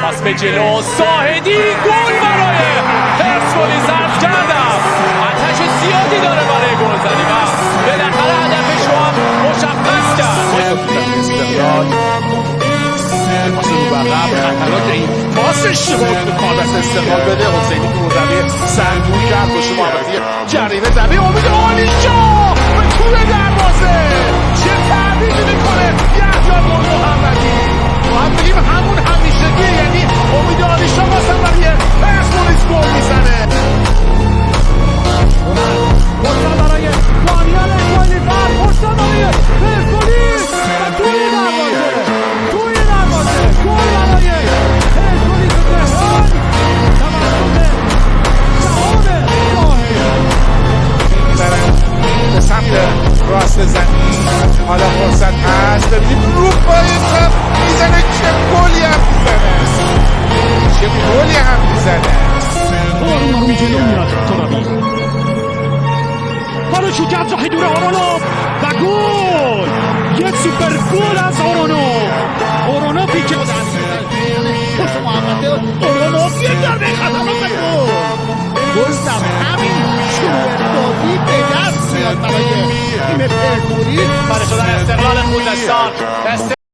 پاس به جلو ساحدی گل برای پرسپولیس ضبط کردم. آتش زیادی داره برای گلزنی و بالاخره هدفش رو هم مشخص کرد. پاس رو بقب خطرات این پاس اشتباه به کاردست استقلال بده. حسینی که مدوی سرگون کرد باشه محمدی جریمه زده امید عالیشا به توی دروازه چه تعبیری میکنه یحیی گل محمدی. باید بگیم همون همیشگی، یعنی امید عالیشا واسه برای پرسپولیس گل میزنه. فرصت برای دانیال اسماعیلی فرد، فرصت برای پرسپولیس و توی دروازه گل برای پرسپولیس تهران توسط شهاب میبرن به سمت راست زمین. حالا فرصت هست، ببینیم رو پای چپ میزنه. چه گلی هم میزنه آروم جلو میاد ترابی بالو شوت از راه دور آرونوف و گل. یک سوپر گل از آرونوف پیچه پشت محمد آرونوف یک ضربه خطرناک گل در همین شروع بازی به دست میاد برای تیم پرسپولیس. برای شدن استقلال خوزستان.